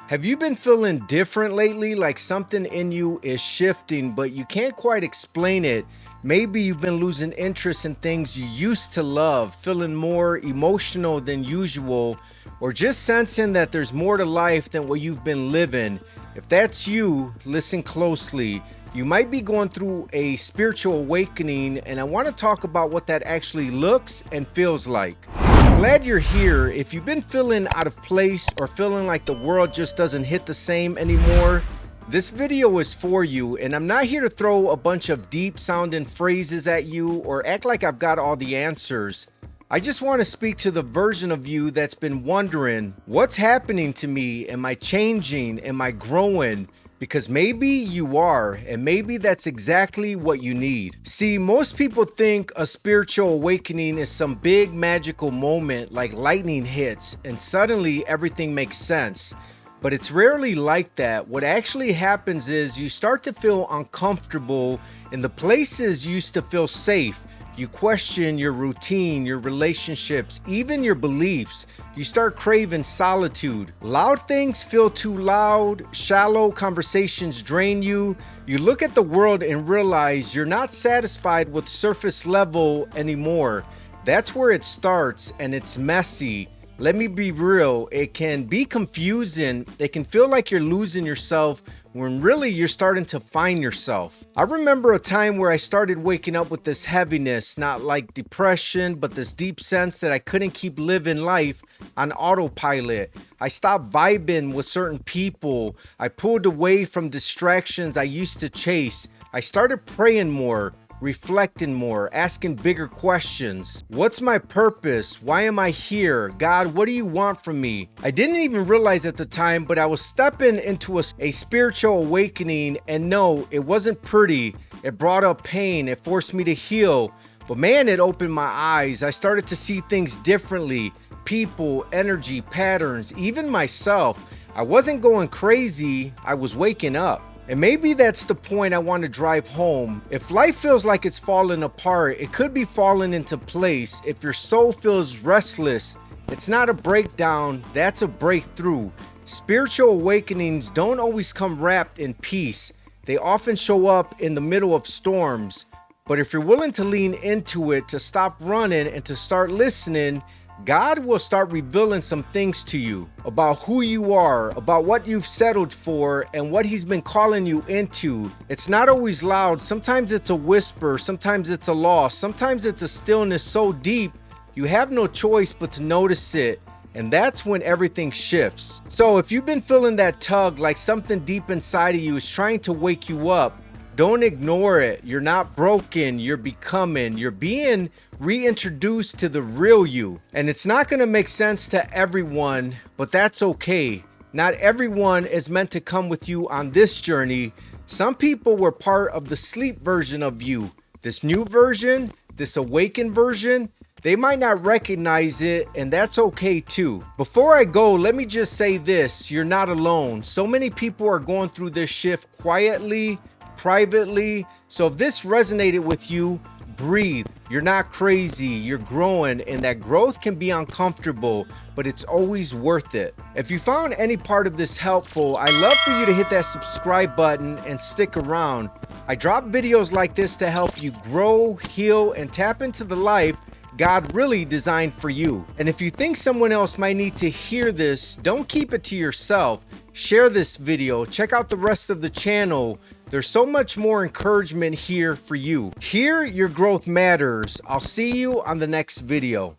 Have you been feeling different lately? Like something in you is shifting, but you can't quite explain it. Maybe you've been losing interest in things you used to love, feeling more emotional than usual, or just sensing that there's more to life than what you've been living. If that's you, listen closely. You might be going through a spiritual awakening, and I want to talk about what that actually looks and feels like. Glad you're here. If you've been feeling out of place or feeling like the world just doesn't hit the same anymore, this video is for you. And I'm not here to throw a bunch of deep sounding phrases at you or act like I've got all the answers. I just want to speak to the version of you that's been wondering, what's happening to me? Am I changing? Am I growing? Because maybe you are, and maybe that's exactly what you need. See, most people think a spiritual awakening is some big magical moment like lightning hits and suddenly everything makes sense. But it's rarely like that. What actually happens is you start to feel uncomfortable in the places you used to feel safe. You question your routine, your relationships, even your beliefs. You start craving solitude. Loud things feel too loud. Shallow conversations drain you. You look at the world and realize you're not satisfied with surface level anymore. That's where it starts, and it's messy. Let me be real, it can be confusing. It can feel like you're losing yourself when really you're starting to find yourself. I remember a time where I started waking up with this heaviness, not like depression, but this deep sense that I couldn't keep living life on autopilot. I stopped vibing with certain people. I pulled away from distractions I used to chase. I started praying more, reflecting more, asking bigger questions. What's my purpose? Why am I here? God, what do you want from me? I didn't even realize at the time, but I was stepping into a spiritual awakening, and no, it wasn't pretty. It brought up pain. It forced me to heal. But man, it opened my eyes. I started to see things differently. People, energy, patterns, even myself. I wasn't going crazy. I was waking up. And maybe that's the point I want to drive home. If life feels like it's falling apart, it could be falling into place. If your soul feels restless, it's not a breakdown, that's a breakthrough. Spiritual awakenings don't always come wrapped in peace. They often show up in the middle of storms. But if you're willing to lean into it, to stop running and to start listening, God will start revealing some things to you about who you are, about what you've settled for, and what He's been calling you into. It's not always loud. Sometimes it's a whisper. Sometimes it's a loss. Sometimes it's a stillness so deep you have no choice but to notice it. And that's when everything shifts. So if you've been feeling that tug, like something deep inside of you is trying to wake you up, don't ignore it. You're not broken. You're becoming. You're being reintroduced to the real you. And it's not going to make sense to everyone, but that's okay. Not everyone is meant to come with you on this journey. Some people were part of the sleep version of you. This new version, this awakened version, they might not recognize it, and that's okay too. Before I go, let me just say this. You're not alone. So many people are going through this shift quietly, privately. So if this resonated with you, breathe. You're not crazy. You're growing, and that growth can be uncomfortable, but it's always worth it. If you found any part of this helpful, I'd love for you to hit that subscribe button and stick around. I drop videos like this to help you grow, heal, and tap into the life God really designed for you. And if you think someone else might need to hear this, don't keep it to yourself. Share this video. Check out the rest of the channel. There's so much more encouragement here for you. Here, your growth matters. I'll see you on the next video.